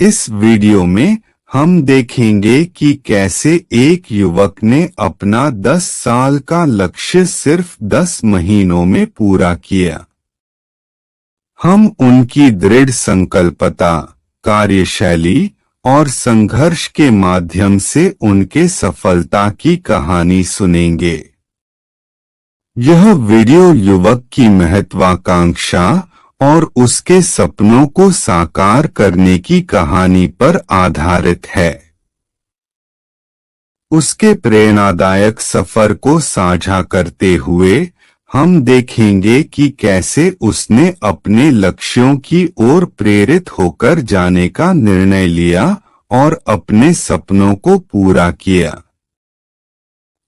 इस वीडियो में हम देखेंगे कि कैसे एक युवक ने अपना 10 साल का लक्ष्य सिर्फ 10 महीनों में पूरा किया। हम उनकी दृढ़ संकल्पता, कार्यशैली और संघर्ष के माध्यम से उनके सफलता की कहानी सुनेंगे। यह वीडियो युवक की महत्वाकांक्षा और उसके सपनों को साकार करने की कहानी पर आधारित है। उसके प्रेरणादायक सफर को साझा करते हुए हम देखेंगे कि कैसे उसने अपने लक्ष्यों की ओर प्रेरित होकर जाने का निर्णय लिया और अपने सपनों को पूरा किया।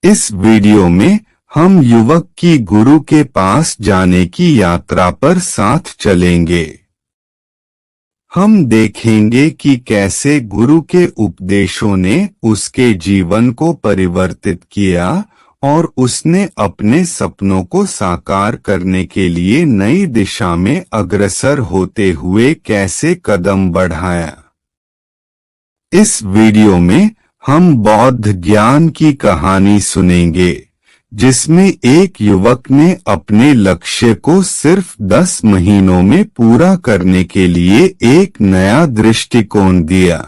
इस वीडियो में हम युवक की गुरु के पास जाने की यात्रा पर साथ चलेंगे। हम देखेंगे कि कैसे गुरु के उपदेशों ने उसके जीवन को परिवर्तित किया और उसने अपने सपनों को साकार करने के लिए नई दिशा में अग्रसर होते हुए कैसे कदम बढ़ाया। इस वीडियो में हम बौद्ध ज्ञान की कहानी सुनेंगे, जिसमें एक युवक ने अपने लक्ष्य को सिर्फ 10 महीनों में पूरा करने के लिए एक नया दृष्टिकोण दिया।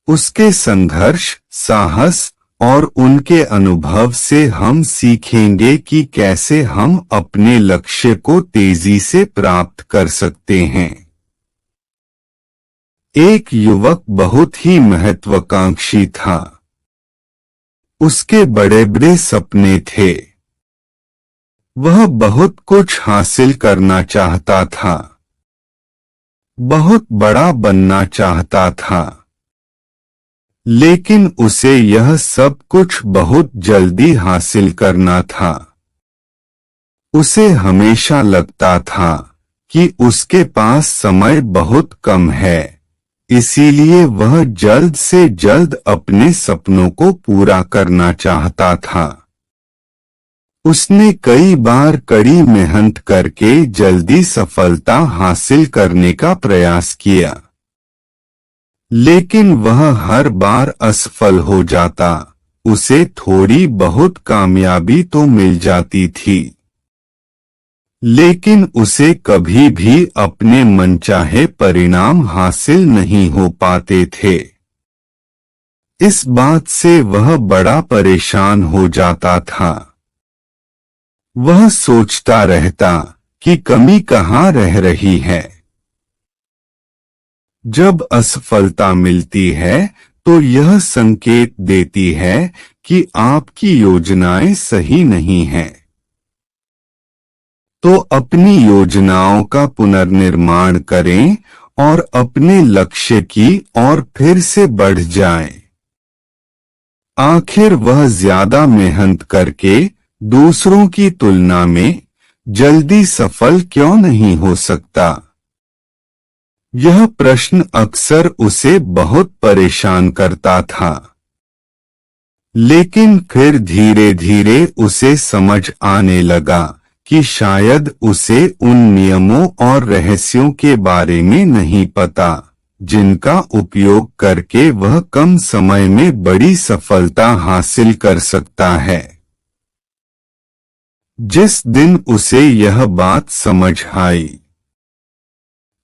उसके संघर्ष, साहस और उनके अनुभव से हम सीखेंगे कि कैसे हम अपने लक्ष्य को तेजी से प्राप्त कर सकते हैं। एक युवक बहुत ही महत्वाकांक्षी था। उसके बड़े बड़े सपने थे। वह बहुत कुछ हासिल करना चाहता था, बहुत बड़ा बनना चाहता था, लेकिन उसे यह सब कुछ बहुत जल्दी हासिल करना था। उसे हमेशा लगता था कि उसके पास समय बहुत कम है, इसीलिए वह जल्द से जल्द अपने सपनों को पूरा करना चाहता था। उसने कई बार कड़ी मेहनत करके जल्दी सफलता हासिल करने का प्रयास किया, लेकिन वह हर असफल असफल हो जाता। उसे थोड़ी बहुत कामयाबी तो मिल जाती थी, लेकिन उसे कभी भी अपने मनचाहे परिणाम हासिल नहीं हो पाते थे। इस बात से वह बड़ा परेशान हो जाता था। वह सोचता रहता कि कमी कहाँ रह रही है। जब असफलता मिलती है तो यह संकेत देती है कि आपकी योजनाएं सही नहीं हैं। तो अपनी योजनाओं का पुनर्निर्माण करें और अपने लक्ष्य की ओर फिर से बढ़ जाएं। आखिर वह ज्यादा मेहनत करके दूसरों की तुलना में जल्दी सफल क्यों नहीं हो सकता? यह प्रश्न अक्सर उसे बहुत परेशान करता था। लेकिन फिर धीरे धीरे उसे समझ आने लगा कि शायद उसे उन नियमों और रहस्यों के बारे में नहीं पता, जिनका उपयोग करके वह कम समय में बड़ी सफलता हासिल कर सकता है। जिस दिन उसे यह बात समझ आई,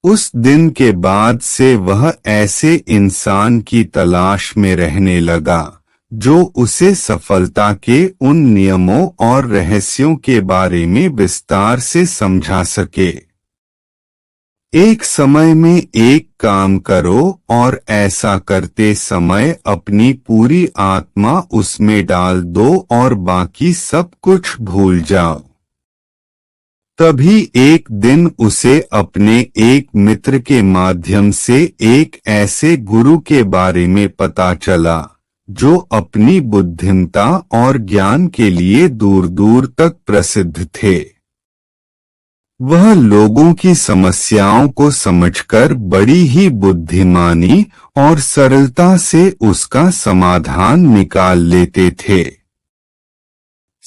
उस दिन के बाद से वह ऐसे इंसान की तलाश में रहने लगा जो उसे सफलता के उन नियमों और रहस्यों के बारे में विस्तार से समझा सके। एक समय में एक काम करो और ऐसा करते समय अपनी पूरी आत्मा उसमें डाल दो और बाकी सब कुछ भूल जाओ। तभी एक दिन उसे अपने एक मित्र के माध्यम से एक ऐसे गुरु के बारे में पता चला जो अपनी बुद्धिमत्ता और ज्ञान के लिए दूर दूर तक प्रसिद्ध थे। वह लोगों की समस्याओं को समझकर बड़ी ही बुद्धिमानी और सरलता से उसका समाधान निकाल लेते थे।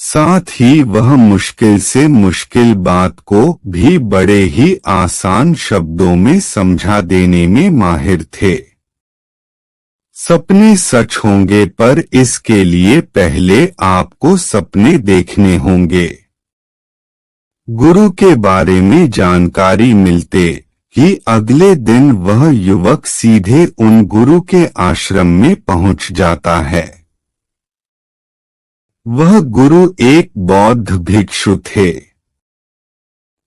साथ ही वह मुश्किल से मुश्किल बात को भी बड़े ही आसान शब्दों में समझा देने में माहिर थे। सपने सच होंगे, पर इसके लिए पहले आपको सपने देखने होंगे। गुरु के बारे में जानकारी मिलते ही अगले दिन वह युवक सीधे उन गुरु के आश्रम में पहुंच जाता है। वह गुरु एक बौद्ध भिक्षु थे।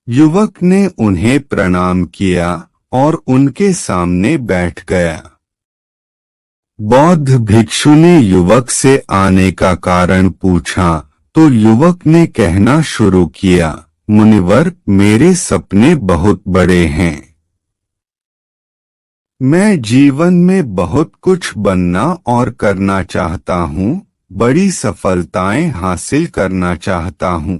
युवक ने उन्हें प्रणाम किया और उनके सामने बैठ गया। बौद्ध भिक्षु ने युवक से आने का कारण पूछा तो युवक ने कहना शुरू किया, मुनिवर, मेरे सपने बहुत बड़े हैं। मैं जीवन में बहुत कुछ बनना और करना चाहता हूँ, बड़ी सफलताएं हासिल करना चाहता हूँ।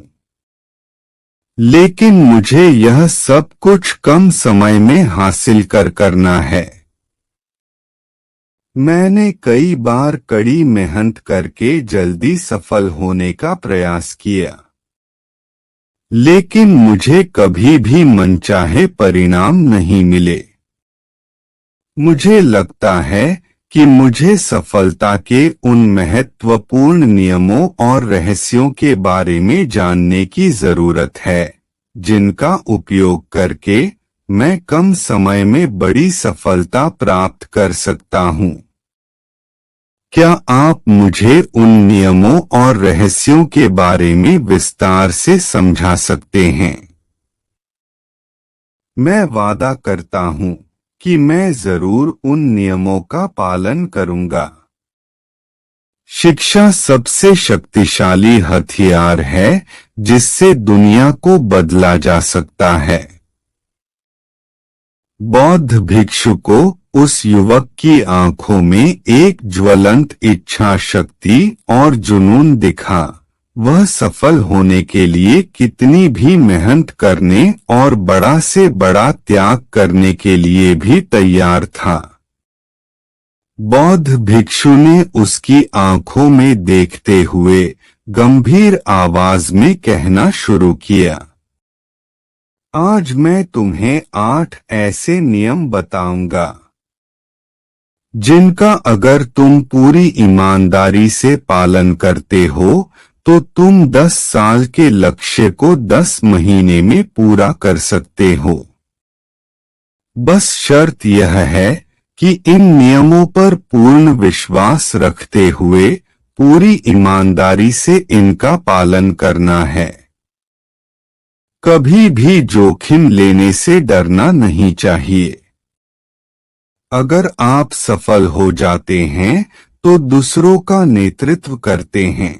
लेकिन मुझे यह सब कुछ कम समय में हासिल करना है। मैंने कई बार कड़ी मेहनत करके जल्दी सफल होने का प्रयास किया, लेकिन मुझे कभी भी मनचाहे परिणाम नहीं मिले। मुझे लगता है कि मुझे सफलता के उन महत्वपूर्ण नियमों और रहस्यों के बारे में जानने की जरूरत है, जिनका उपयोग करके मैं कम समय में बड़ी सफलता प्राप्त कर सकता हूँ। क्या आप मुझे उन नियमों और रहस्यों के बारे में विस्तार से समझा सकते हैं? मैं वादा करता हूँ कि मैं जरूर उन नियमों का पालन करूंगा। शिक्षा सबसे शक्तिशाली हथियार है जिससे दुनिया को बदला जा सकता है। बौद्ध भिक्षु को उस युवक की आंखों में एक ज्वलंत इच्छा शक्ति और जुनून दिखा। वह सफल होने के लिए कितनी भी मेहनत करने और बड़ा से बड़ा त्याग करने के लिए भी तैयार था। बौद्ध भिक्षु ने उसकी आंखों में देखते हुए गंभीर आवाज में कहना शुरू किया, आज मैं तुम्हें 8 ऐसे नियम बताऊंगा जिनका अगर तुम पूरी ईमानदारी से पालन करते हो तो तुम 10 साल के लक्ष्य को 10 महीने में पूरा कर सकते हो। बस शर्त यह है कि इन नियमों पर पूर्ण विश्वास रखते हुए पूरी ईमानदारी से इनका पालन करना है। कभी भी जोखिम लेने से डरना नहीं चाहिए। अगर आप सफल हो जाते हैं तो दूसरों का नेतृत्व करते हैं।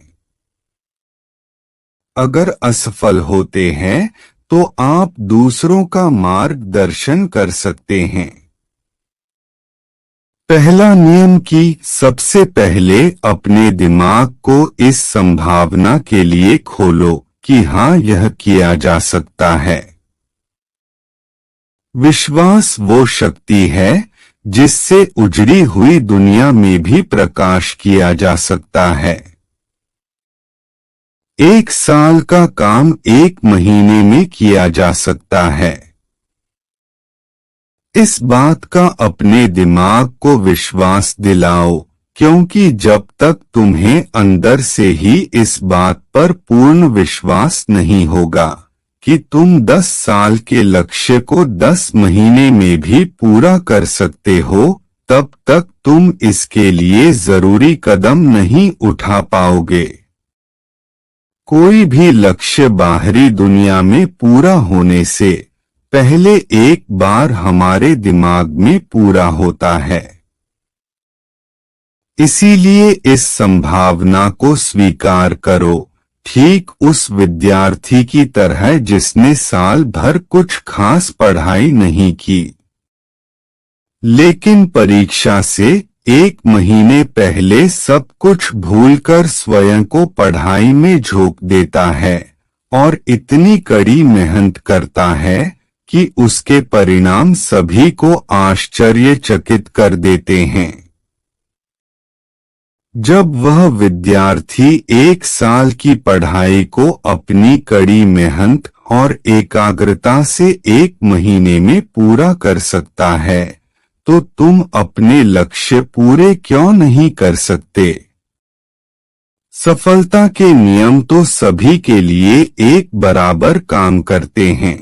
अगर असफल होते हैं तो आप दूसरों का मार्गदर्शन कर सकते हैं। पहला नियम कि सबसे पहले अपने दिमाग को इस संभावना के लिए खोलो कि हाँ, यह किया जा सकता है। विश्वास वो शक्ति है जिससे उजड़ी हुई दुनिया में भी प्रकाश किया जा सकता है। 1 साल का काम 1 महीने में किया जा सकता है। इस बात का अपने दिमाग को विश्वास दिलाओ, क्योंकि जब तक तुम्हें अंदर से ही इस बात पर पूर्ण विश्वास नहीं होगा कि तुम 10 साल के लक्ष्य को 10 महीने में भी पूरा कर सकते हो, तब तक तुम इसके लिए जरूरी कदम नहीं उठा पाओगे। कोई भी लक्ष्य बाहरी दुनिया में पूरा होने से पहले एक बार हमारे दिमाग में पूरा होता है। इसीलिए इस संभावना को स्वीकार करो, ठीक उस विद्यार्थी की तरह जिसने साल भर कुछ खास पढ़ाई नहीं की, लेकिन परीक्षा से 1 महीने पहले सब कुछ भूलकर स्वयं को पढ़ाई में झोंक देता है और इतनी कड़ी मेहनत करता है कि उसके परिणाम सभी को आश्चर्यचकित कर देते हैं। जब वह विद्यार्थी 1 साल की पढ़ाई को अपनी कड़ी मेहनत और एकाग्रता से 1 महीने में पूरा कर सकता है, तो तुम अपने लक्ष्य पूरे क्यों नहीं कर सकते? सफलता के नियम तो सभी के लिए एक बराबर काम करते हैं।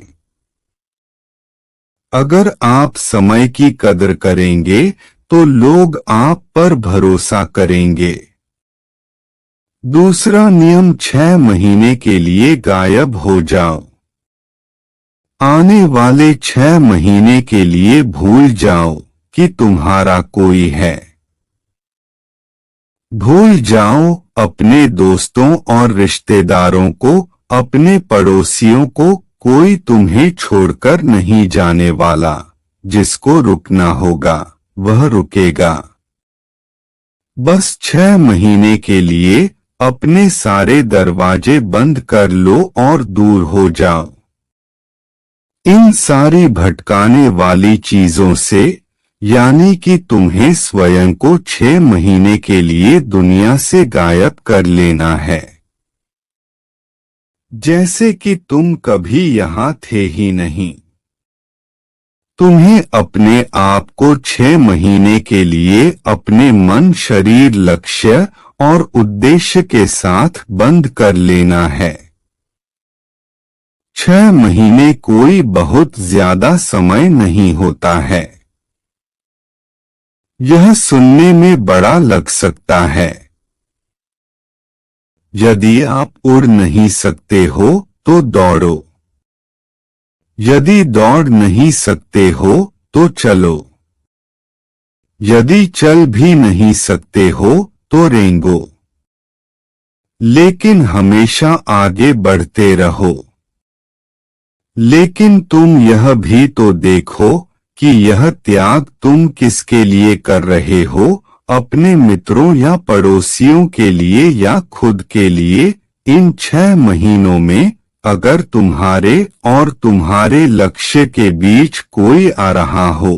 अगर आप समय की कदर करेंगे तो लोग आप पर भरोसा करेंगे। दूसरा नियम, 6 महीने के लिए गायब हो जाओ। आने वाले 6 महीने के लिए भूल जाओ कि तुम्हारा कोई है। भूल जाओ अपने दोस्तों और रिश्तेदारों को, अपने पड़ोसियों को। कोई तुम्हें छोड़कर नहीं जाने वाला। जिसको रुकना होगा वह रुकेगा। बस 6 महीने के लिए अपने सारे दरवाजे बंद कर लो और दूर हो जाओ इन सारी भटकाने वाली चीजों से, यानी कि तुम्हें स्वयं को 6 महीने के लिए दुनिया से गायब कर लेना है। जैसे कि तुम कभी यहां थे ही नहीं। तुम्हें अपने आप को 6 महीने के लिए अपने मन, शरीर, लक्ष्य और उद्देश्य के साथ बंद कर लेना है। 6 महीने कोई बहुत ज्यादा समय नहीं होता है। यह सुनने में बड़ा लग सकता है। यदि आप उड़ नहीं सकते हो तो दौड़ो। यदि दौड़ नहीं सकते हो तो चलो। यदि चल भी नहीं सकते हो तो रेंगो। लेकिन हमेशा आगे बढ़ते रहो। लेकिन तुम यह भी तो देखो कि यह त्याग तुम किसके लिए कर रहे हो, अपने मित्रों या पड़ोसियों के लिए या खुद के लिए। इन 6 महीनों में अगर तुम्हारे और तुम्हारे लक्ष्य के बीच कोई आ रहा हो,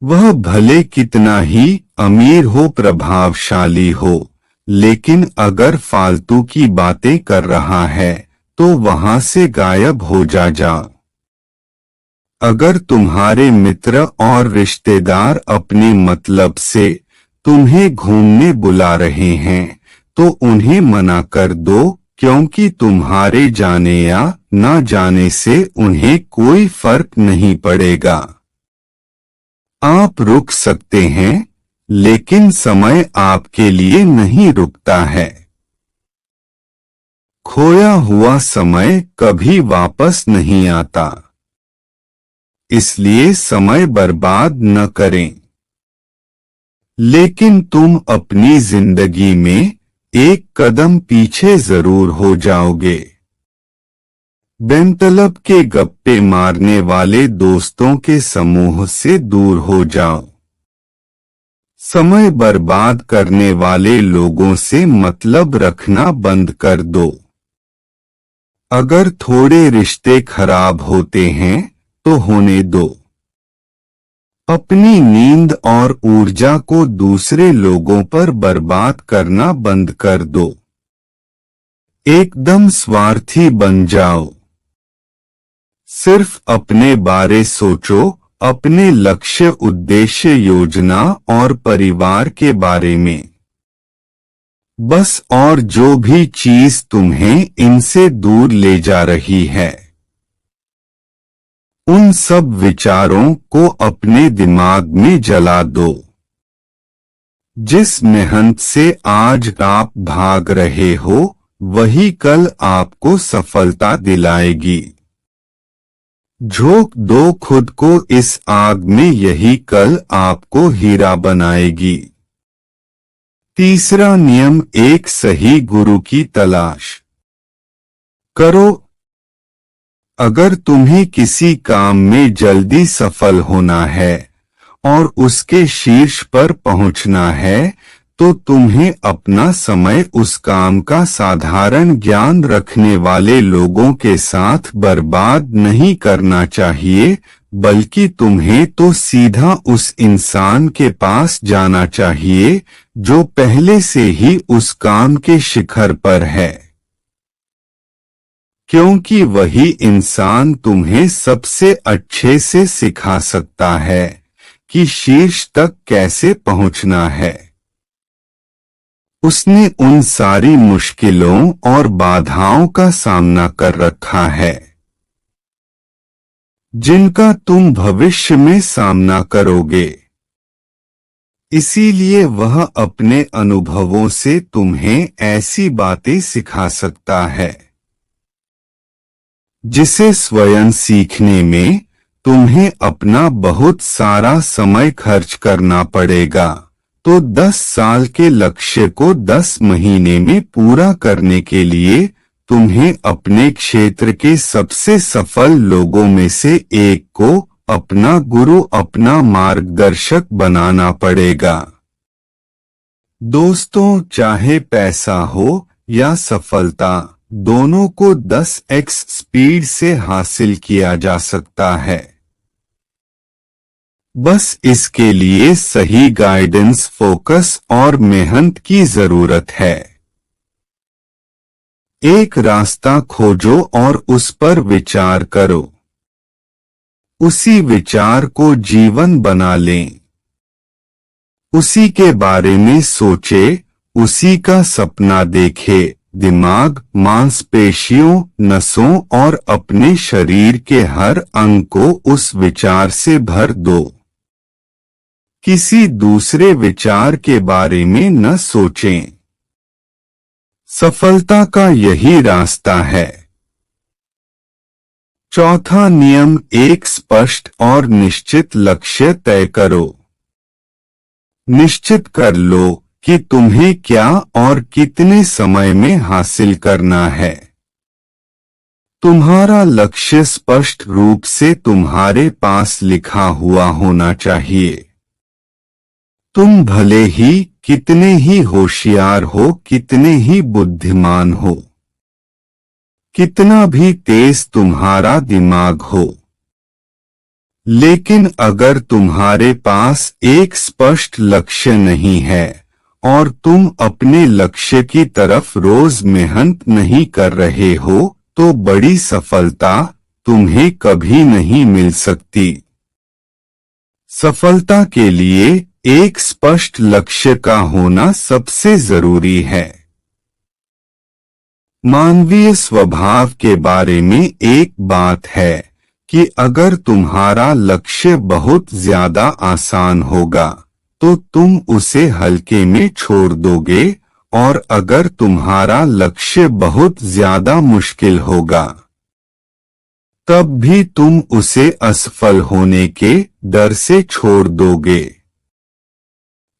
वह भले कितना ही अमीर हो, प्रभावशाली हो, लेकिन अगर फालतू की बातें कर रहा है तो वहां से गायब हो जा। अगर तुम्हारे मित्र और रिश्तेदार अपने मतलब से तुम्हें घूमने बुला रहे हैं तो उन्हें मना कर दो, क्योंकि तुम्हारे जाने या ना जाने से उन्हें कोई फर्क नहीं पड़ेगा। आप रुक सकते हैं, लेकिन समय आपके लिए नहीं रुकता है। खोया हुआ समय कभी वापस नहीं आता, इसलिए समय बर्बाद न करें। लेकिन तुम अपनी जिंदगी में एक कदम पीछे जरूर हो जाओगे। बेमतलब के गप्पे मारने वाले दोस्तों के समूह से दूर हो जाओ। समय बर्बाद करने वाले लोगों से मतलब रखना बंद कर दो। अगर थोड़े रिश्ते खराब होते हैं तो होने दो। अपनी नींद और ऊर्जा को दूसरे लोगों पर बर्बाद करना बंद कर दो। एकदम स्वार्थी बन जाओ। सिर्फ अपने बारे सोचो, अपने लक्ष्य, उद्देश्य, योजना और परिवार के बारे में। बस, और जो भी चीज तुम्हें इनसे दूर ले जा रही है, उन सब विचारों को अपने दिमाग में जला दो। जिस मेहनत से आज आप भाग रहे हो, वही कल आपको सफलता दिलाएगी। झोंक दो खुद को इस आग में, यही कल आपको हीरा बनाएगी। तीसरा नियम, एक सही गुरु की तलाश करो। अगर तुम्हें किसी काम में जल्दी सफल होना है और उसके शीर्ष पर पहुंचना है, तो तुम्हें अपना समय उस काम का साधारण ज्ञान रखने वाले लोगों के साथ बर्बाद नहीं करना चाहिए। बल्कि तुम्हें तो सीधा उस इंसान के पास जाना चाहिए जो पहले से ही उस काम के शिखर पर है, क्योंकि वही इंसान तुम्हें सबसे अच्छे से सिखा सकता है कि शीर्ष तक कैसे पहुंचना है। उसने उन सारी मुश्किलों और बाधाओं का सामना कर रखा है जिनका तुम भविष्य में सामना करोगे। इसीलिए वह अपने अनुभवों से तुम्हें ऐसी बातें सिखा सकता है जिसे स्वयं सीखने में तुम्हें अपना बहुत सारा समय खर्च करना पड़ेगा। तो 10 साल के लक्ष्य को 10 महीने में पूरा करने के लिए तुम्हें अपने क्षेत्र के सबसे सफल लोगों में से एक को अपना गुरु, अपना मार्गदर्शक बनाना पड़ेगा। दोस्तों, चाहे पैसा हो या सफलता, दोनों को 10x स्पीड से हासिल किया जा सकता है। बस इसके लिए सही गाइडेंस, फोकस और मेहनत की जरूरत है। एक रास्ता खोजो और उस पर विचार करो। उसी विचार को जीवन बना लें। उसी के बारे में सोचे, उसी का सपना देखे। दिमाग, मांसपेशियों, नसों और अपने शरीर के हर अंग को उस विचार से भर दो। किसी दूसरे विचार के बारे में न सोचें। सफलता का यही रास्ता है। चौथा नियम, एक स्पष्ट और निश्चित लक्ष्य तय करो। निश्चित कर लो कि तुम्हें क्या और कितने समय में हासिल करना है। तुम्हारा लक्ष्य स्पष्ट रूप से तुम्हारे पास लिखा हुआ होना चाहिए। तुम भले ही कितने ही होशियार हो, कितने ही बुद्धिमान हो, कितना भी तेज तुम्हारा दिमाग हो, लेकिन अगर तुम्हारे पास एक स्पष्ट लक्ष्य नहीं है और तुम अपने लक्ष्य की तरफ रोज मेहनत नहीं कर रहे हो, तो बड़ी सफलता तुम्हें कभी नहीं मिल सकती। सफलता के लिए एक स्पष्ट लक्ष्य का होना सबसे जरूरी है। मानवीय स्वभाव के बारे में एक बात है कि अगर तुम्हारा लक्ष्य बहुत ज्यादा आसान होगा तो तुम उसे हल्के में छोड़ दोगे, और अगर तुम्हारा लक्ष्य बहुत ज्यादा मुश्किल होगा तब भी तुम उसे असफल होने के डर से छोड़ दोगे।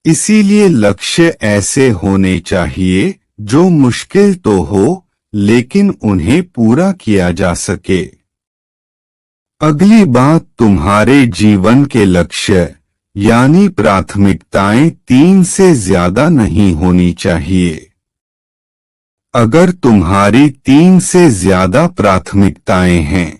इसीलिए लक्ष्य ऐसे होने चाहिए जो मुश्किल तो हो, लेकिन उन्हें पूरा किया जा सके। अगली बात, तुम्हारे जीवन के लक्ष्य यानी प्राथमिकताएं 3 से ज्यादा नहीं होनी चाहिए। अगर तुम्हारी 3 से ज्यादा प्राथमिकताएं हैं,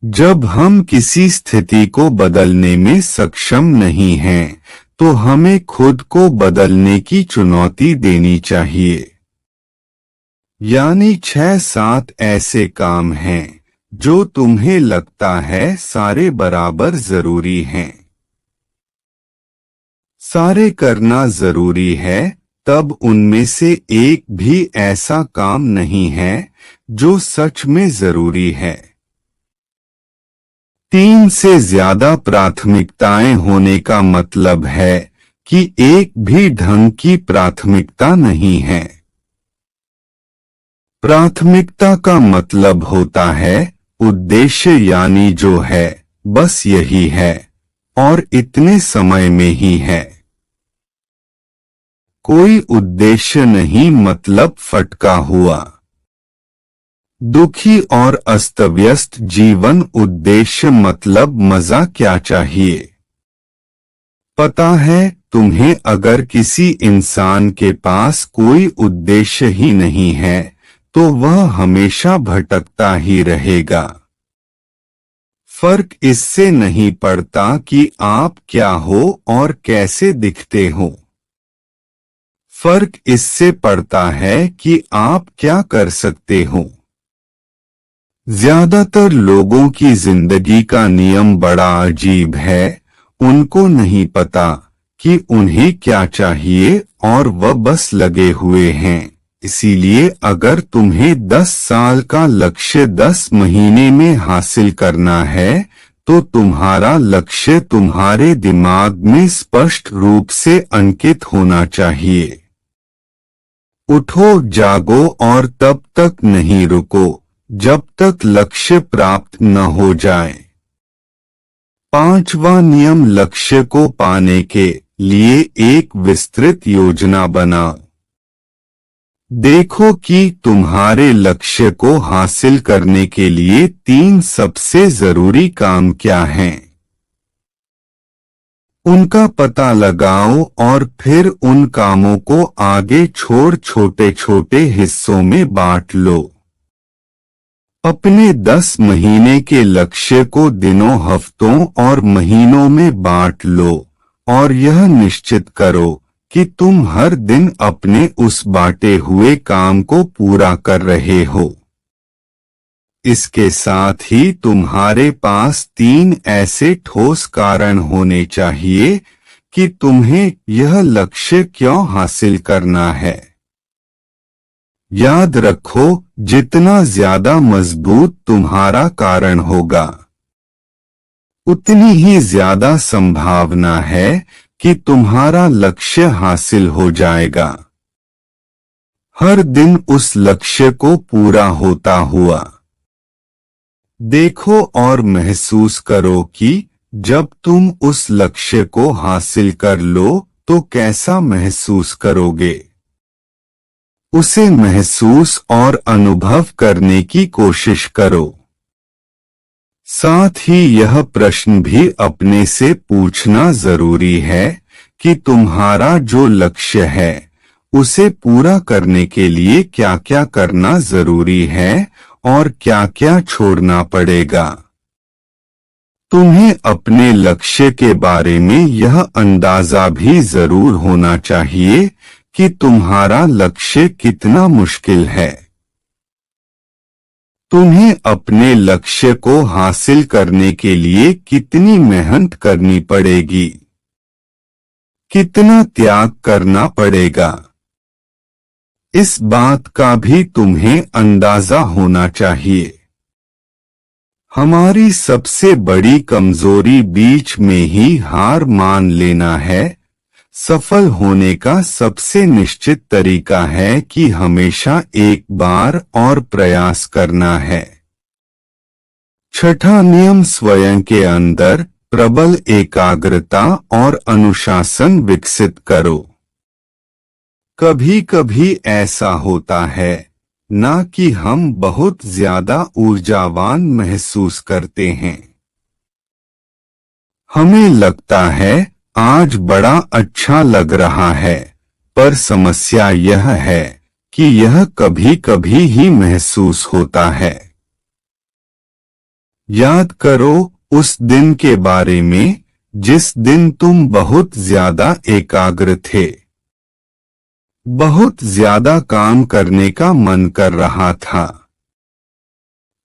जब हम किसी स्थिति को बदलने में सक्षम नहीं हैं, तो हमें खुद को बदलने की चुनौती देनी चाहिए। यानी 6-7 ऐसे काम हैं जो तुम्हें लगता है सारे बराबर जरूरी हैं, सारे करना जरूरी है, तब उनमें से एक भी ऐसा काम नहीं है जो सच में जरूरी है। 3 से ज्यादा प्राथमिकताएं होने का मतलब है कि एक भी ढंग की प्राथमिकता नहीं है। प्राथमिकता का मतलब होता है उद्देश्य, यानी जो है बस यही है और इतने समय में ही है। कोई उद्देश्य नहीं मतलब फटका हुआ, दुखी और अस्तव्यस्त जीवन। उद्देश्य मतलब मजा क्या चाहिए। पता है तुम्हें, अगर किसी इंसान के पास कोई उद्देश्य ही नहीं है तो वह हमेशा भटकता ही रहेगा। फर्क इससे नहीं पड़ता कि आप क्या हो और कैसे दिखते हो। फर्क इससे पड़ता है कि आप क्या कर सकते हो। ज्यादातर लोगों की जिंदगी का नियम बड़ा अजीब है। उनको नहीं पता कि उन्हें क्या चाहिए और वह बस लगे हुए हैं। इसीलिए अगर तुम्हें 10 साल का लक्ष्य 10 महीने में हासिल करना है तो तुम्हारा लक्ष्य तुम्हारे दिमाग में स्पष्ट रूप से अंकित होना चाहिए। उठो, जागो और तब तक नहीं रुको जब तक लक्ष्य प्राप्त न हो जाए। 5वां नियम, लक्ष्य को पाने के लिए एक विस्तृत योजना बनाओ। देखो कि तुम्हारे लक्ष्य को हासिल करने के लिए 3 सबसे जरूरी काम क्या हैं। उनका पता लगाओ और फिर उन कामों को आगे छोड़ छोटे छोटे हिस्सों में बांट लो। अपने 10 महीने के लक्ष्य को दिनों, हफ्तों और महीनों में बांट लो और यह निश्चित करो कि तुम हर दिन अपने उस बांटे हुए काम को पूरा कर रहे हो। इसके साथ ही तुम्हारे पास 3 ऐसे ठोस कारण होने चाहिए कि तुम्हें यह लक्ष्य क्यों हासिल करना है। याद रखो, जितना ज्यादा मजबूत तुम्हारा कारण होगा उतनी ही ज्यादा संभावना है कि तुम्हारा लक्ष्य हासिल हो जाएगा। हर दिन उस लक्ष्य को पूरा होता हुआ देखो और महसूस करो कि जब तुम उस लक्ष्य को हासिल कर लो तो कैसा महसूस करोगे। उसे महसूस और अनुभव करने की कोशिश करो। साथ ही यह प्रश्न भी अपने से पूछना जरूरी है कि तुम्हारा जो लक्ष्य है उसे पूरा करने के लिए क्या क्या करना जरूरी है और क्या क्या छोड़ना पड़ेगा। तुम्हें अपने लक्ष्य के बारे में यह अंदाजा भी जरूर होना चाहिए कि तुम्हारा लक्ष्य कितना मुश्किल है। तुम्हें अपने लक्ष्य को हासिल करने के लिए कितनी मेहनत करनी पड़ेगी, कितना त्याग करना पड़ेगा। इस बात का भी तुम्हें अंदाजा होना चाहिए। हमारी सबसे बड़ी कमजोरी बीच में ही हार मान लेना है। सफल होने का सबसे निश्चित तरीका है कि हमेशा एक बार और प्रयास करना है। 6ठा नियम, स्वयं के अंदर प्रबल एकाग्रता और अनुशासन विकसित करो। कभी कभी ऐसा होता है ना कि हम बहुत ज्यादा ऊर्जावान महसूस करते हैं। हमें लगता है आज बड़ा अच्छा लग रहा है, पर समस्या यह है कि यह कभी कभी ही महसूस होता है। याद करो उस दिन के बारे में जिस दिन तुम बहुत ज्यादा एकाग्र थे, बहुत ज्यादा काम करने का मन कर रहा था।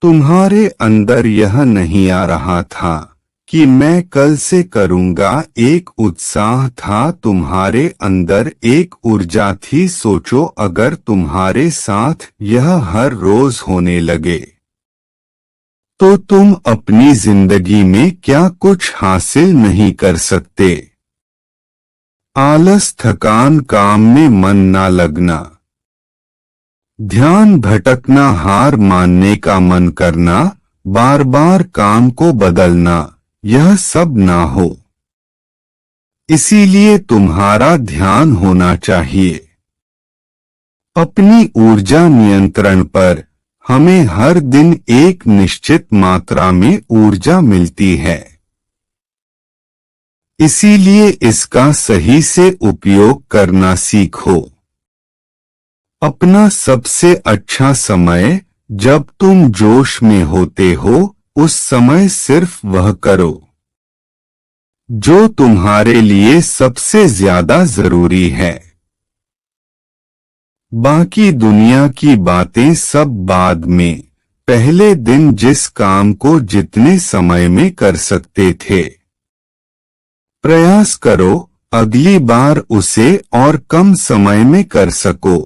तुम्हारे अंदर यह नहीं आ रहा था कि मैं कल से करूंगा। एक उत्साह था, तुम्हारे अंदर एक ऊर्जा थी। सोचो अगर तुम्हारे साथ यह हर रोज होने लगे तो तुम अपनी जिंदगी में क्या कुछ हासिल नहीं कर सकते। आलस, थकान, काम में मन ना लगना, ध्यान भटकना, हार मानने का मन करना, बार बार काम को बदलना, यह सब ना हो। इसीलिए तुम्हारा ध्यान होना चाहिए अपनी ऊर्जा नियंत्रण पर। हमें हर दिन एक निश्चित मात्रा में ऊर्जा मिलती है, इसीलिए इसका सही से उपयोग करना सीखो। अपना सबसे अच्छा समय जब तुम जोश में होते हो उस समय सिर्फ वह करो जो तुम्हारे लिए सबसे ज्यादा जरूरी है। बाकी दुनिया की बातें सब बाद में। पहले दिन जिस काम को जितने समय में कर सकते थे, प्रयास करो अगली बार उसे और कम समय में कर सको।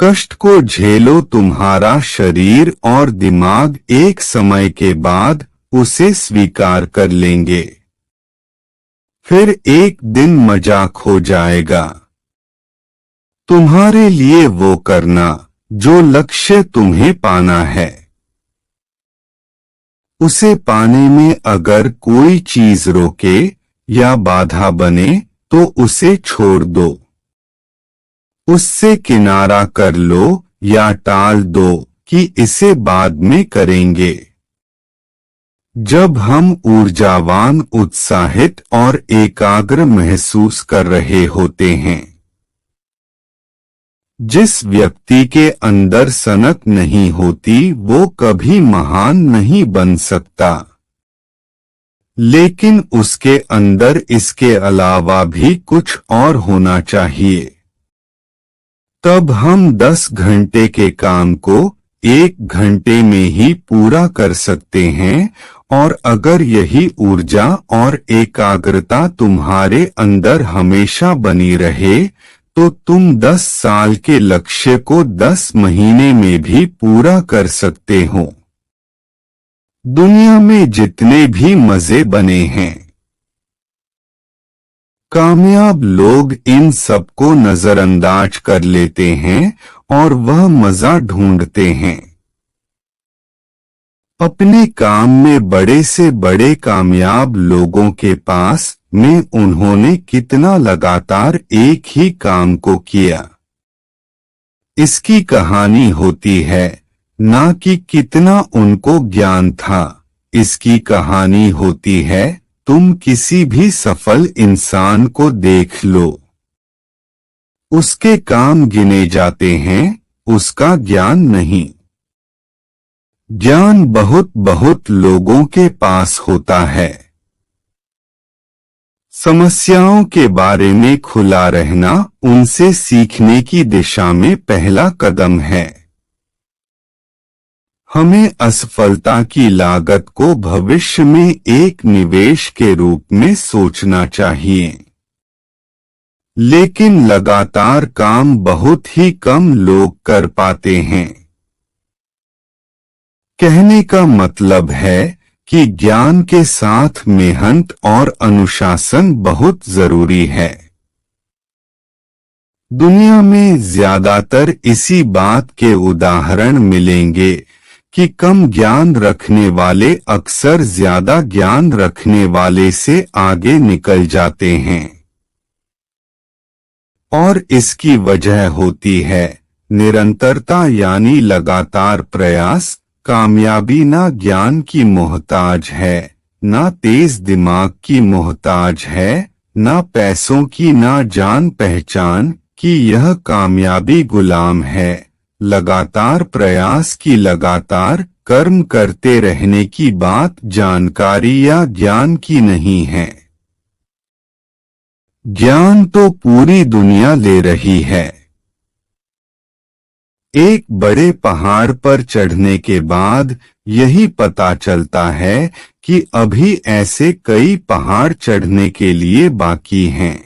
कष्ट को झेलो, तुम्हारा शरीर और दिमाग एक समय के बाद उसे स्वीकार कर लेंगे। फिर एक दिन मजाक हो जाएगा। तुम्हारे लिए वो करना जो लक्ष्य तुम्हें पाना है। उसे पाने में अगर कोई चीज रोके या बाधा बने तो उसे छोड़ दो। उससे किनारा कर लो या टाल दो कि इसे बाद में करेंगे। जब हम ऊर्जावान, उत्साहित और एकाग्र महसूस कर रहे होते हैं, जिस व्यक्ति के अंदर सनक नहीं होती वो कभी महान नहीं बन सकता। लेकिन उसके अंदर इसके अलावा भी कुछ और होना चाहिए। तब हम 10 घंटे के काम को 1 घंटे में ही पूरा कर सकते हैं। और अगर यही ऊर्जा और एकाग्रता तुम्हारे अंदर हमेशा बनी रहे तो तुम 10 साल के लक्ष्य को 10 महीने में भी पूरा कर सकते हो। दुनिया में जितने भी मजे बने हैं, कामयाब लोग इन सबको नजरअंदाज कर लेते हैं और वह मजा ढूंढते हैं। अपने काम में बड़े से बड़े कामयाब लोगों के पास में उन्होंने कितना लगातार एक ही काम को किया, इसकी कहानी होती है, ना कि कितना उनको ज्ञान था। इसकी कहानी होती है, तुम किसी भी सफल इंसान को देख लो, उसके काम गिने जाते हैं, उसका ज्ञान नहीं। ज्ञान बहुत बहुत लोगों के पास होता है। समस्याओं के बारे में खुला रहना उनसे सीखने की दिशा में पहला कदम है। हमें असफलता की लागत को भविष्य में एक निवेश के रूप में सोचना चाहिए। लेकिन लगातार काम बहुत ही कम लोग कर पाते हैं। कहने का मतलब है कि ज्ञान के साथ मेहनत और अनुशासन बहुत जरूरी है। दुनिया में ज्यादातर इसी बात के उदाहरण मिलेंगे कि कम ज्ञान रखने वाले अक्सर ज्यादा ज्ञान रखने वाले से आगे निकल जाते हैं। और इसकी वजह होती है निरंतरता, यानी लगातार प्रयास। कामयाबी ना ज्ञान की मोहताज है, ना तेज दिमाग की मोहताज है, ना पैसों की, ना जान पहचान की। यह कामयाबी गुलाम है लगातार प्रयास की, लगातार कर्म करते रहने की बात जानकारी या ज्ञान की नहीं है। ज्ञान तो पूरी दुनिया ले रही है। एक बड़े पहाड़ पर चढ़ने के बाद यही पता चलता है कि अभी ऐसे कई पहाड़ चढ़ने के लिए बाकी हैं।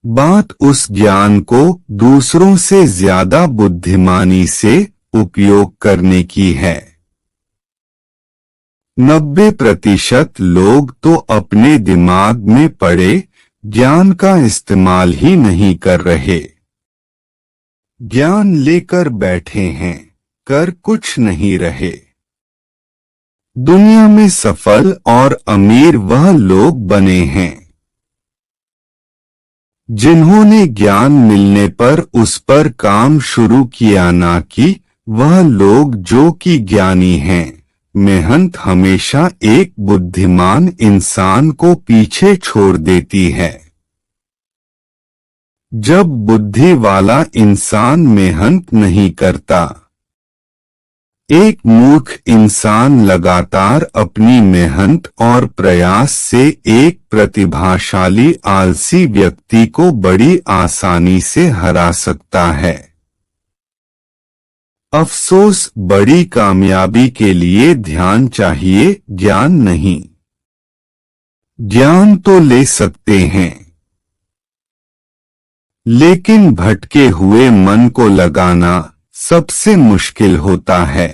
बात उस ज्ञान को दूसरों से ज्यादा बुद्धिमानी से उपयोग करने की है। 90% लोग तो अपने दिमाग में पड़े ज्ञान का इस्तेमाल ही नहीं कर रहे। ज्ञान लेकर बैठे हैं, कर कुछ नहीं रहे। दुनिया में सफल और अमीर वह लोग बने हैं जिन्होंने ज्ञान मिलने पर उस पर काम शुरू किया, ना कि वह लोग जो कि ज्ञानी हैं। मेहनत हमेशा एक बुद्धिमान इंसान को पीछे छोड़ देती है। जब बुद्धि वाला इंसान मेहनत नहीं करता, एक मूर्ख इंसान लगातार अपनी मेहनत और प्रयास से एक प्रतिभाशाली आलसी व्यक्ति को बड़ी आसानी से हरा सकता है। अफसोस, बड़ी कामयाबी के लिए ध्यान चाहिए, ज्ञान नहीं। ज्ञान तो ले सकते हैं, लेकिन भटके हुए मन को लगाना सबसे मुश्किल होता है।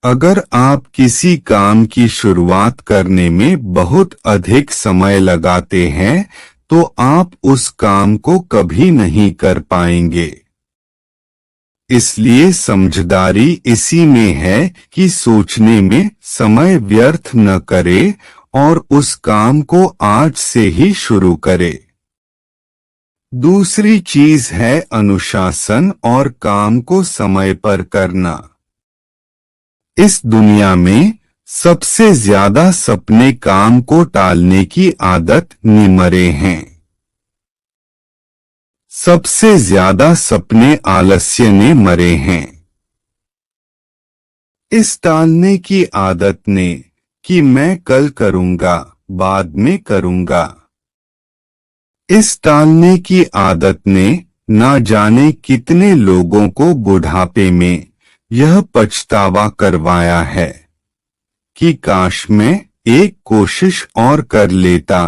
अगर आप किसी काम की शुरुआत करने में बहुत अधिक समय लगाते हैं तो आप उस काम को कभी नहीं कर पाएंगे। इसलिए समझदारी इसी में है कि सोचने में समय व्यर्थ न करे और उस काम को आज से ही शुरू करे। दूसरी चीज है अनुशासन और काम को समय पर करना। इस दुनिया में सबसे ज्यादा सपने काम को टालने की आदत ने मरे हैं। सबसे ज्यादा सपने आलस्य ने मरे हैं। इस टालने की आदत ने कि मैं कल करूंगा, बाद में करूंगा। इस टालने की आदत ने ना जाने कितने लोगों को बुढ़ापे में यह पछतावा करवाया है कि काश मैं एक कोशिश और कर लेता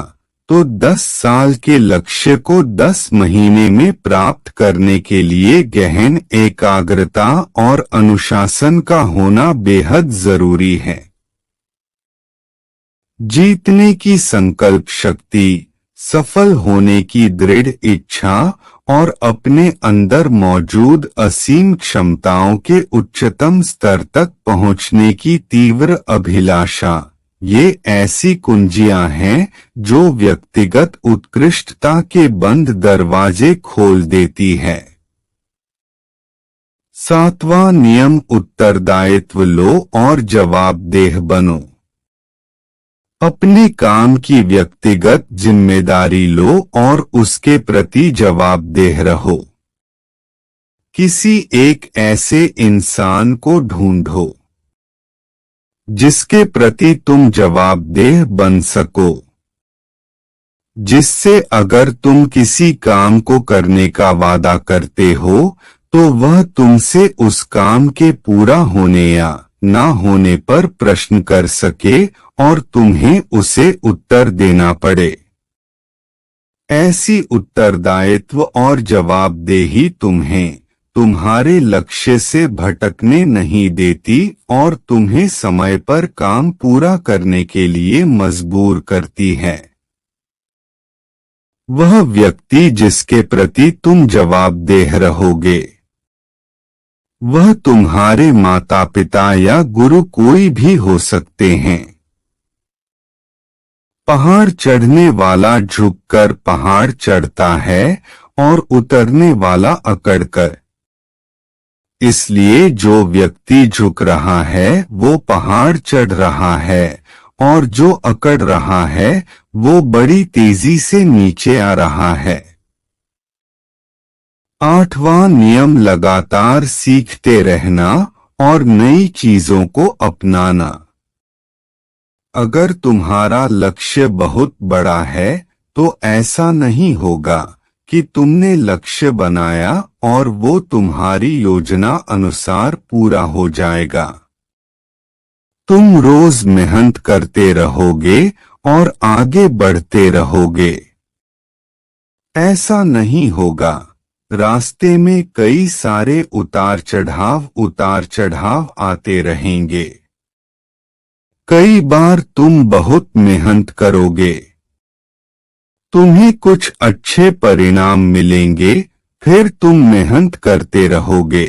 तो 10 साल के लक्ष्य को 10 महीने में प्राप्त करने के लिए गहन एकाग्रता और अनुशासन का होना बेहद जरूरी है। जीतने की संकल्प शक्ति, सफल होने की दृढ़ इच्छा और अपने अंदर मौजूद असीम क्षमताओं के उच्चतम स्तर तक पहुंचने की तीव्र अभिलाषा, ये ऐसी कुंजियां हैं जो व्यक्तिगत उत्कृष्टता के बंद दरवाजे खोल देती है। 7वां नियम, उत्तरदायित्व लो और जवाबदेह बनो। अपने काम की व्यक्तिगत जिम्मेदारी लो और उसके प्रति जवाबदेह रहो। किसी एक ऐसे इंसान को ढूंढो जिसके प्रति तुम जवाबदेह बन सको, जिससे अगर तुम किसी काम को करने का वादा करते हो तो वह तुमसे उस काम के पूरा होने या ना होने पर प्रश्न कर सके और तुम्हें उसे उत्तर देना पड़े। ऐसी उत्तरदायित्व और जवाबदेही तुम्हें तुम्हारे लक्ष्य से भटकने नहीं देती और तुम्हें समय पर काम पूरा करने के लिए मजबूर करती है। वह व्यक्ति जिसके प्रति तुम जवाबदेह रहोगे, वह तुम्हारे माता पिता या गुरु कोई भी हो सकते हैं। पहाड़ चढ़ने वाला झुककर पहाड़ चढ़ता है और उतरने वाला अकड़कर। इसलिए जो व्यक्ति झुक रहा है वो पहाड़ चढ़ रहा है और जो अकड़ रहा है वो बड़ी तेजी से नीचे आ रहा है। 8वां नियम, लगातार सीखते रहना और नई चीजों को अपनाना। अगर तुम्हारा लक्ष्य बहुत बड़ा है तो ऐसा नहीं होगा कि तुमने लक्ष्य बनाया और वो तुम्हारी योजना अनुसार पूरा हो जाएगा। तुम रोज मेहनत करते रहोगे और आगे बढ़ते रहोगे। ऐसा नहीं होगा। रास्ते में कई सारे उतार चढ़ाव आते रहेंगे। कई बार तुम बहुत मेहनत करोगे, तुम्हें कुछ अच्छे परिणाम मिलेंगे, फिर तुम मेहनत करते रहोगे,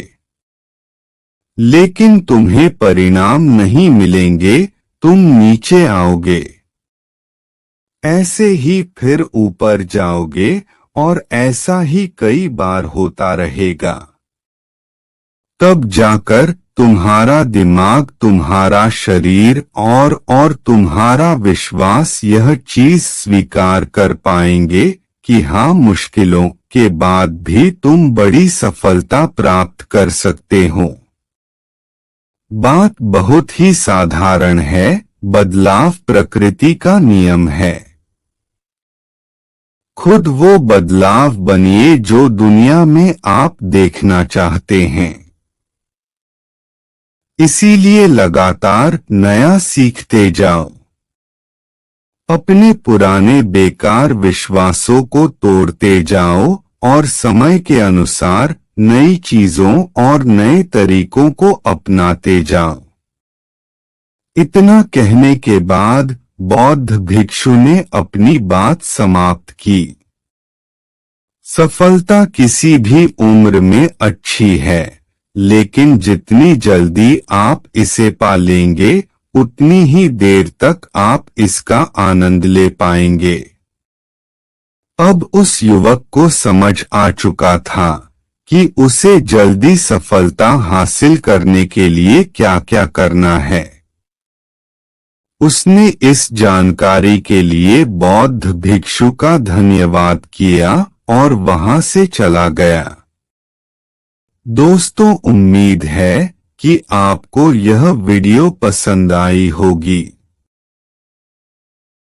लेकिन तुम्हें परिणाम नहीं मिलेंगे, तुम नीचे आओगे। ऐसे ही फिर ऊपर जाओगे और ऐसा ही कई बार होता रहेगा। तब जाकर तुम्हारा दिमाग, तुम्हारा शरीर और तुम्हारा विश्वास यह चीज स्वीकार कर पाएंगे कि हाँ, मुश्किलों के बाद भी तुम बड़ी सफलता प्राप्त कर सकते हो। बात बहुत ही साधारण है, बदलाव प्रकृति का नियम है। खुद वो बदलाव बनिए जो दुनिया में आप देखना चाहते हैं। इसीलिए लगातार नया सीखते जाओ। अपने पुराने बेकार विश्वासों को तोड़ते जाओ और समय के अनुसार नई चीजों और नए तरीकों को अपनाते जाओ। इतना कहने के बाद बौद्ध भिक्षु ने अपनी बात समाप्त की। सफलता किसी भी उम्र में अच्छी है, लेकिन जितनी जल्दी आप इसे पा लेंगे उतनी ही देर तक आप इसका आनंद ले पाएंगे। अब उस युवक को समझ आ चुका था कि उसे जल्दी सफलता हासिल करने के लिए क्या क्या करना है। उसने इस जानकारी के लिए बौद्ध भिक्षु का धन्यवाद किया और वहां से चला गया। दोस्तों, उम्मीद है कि आपको यह वीडियो पसंद आई होगी।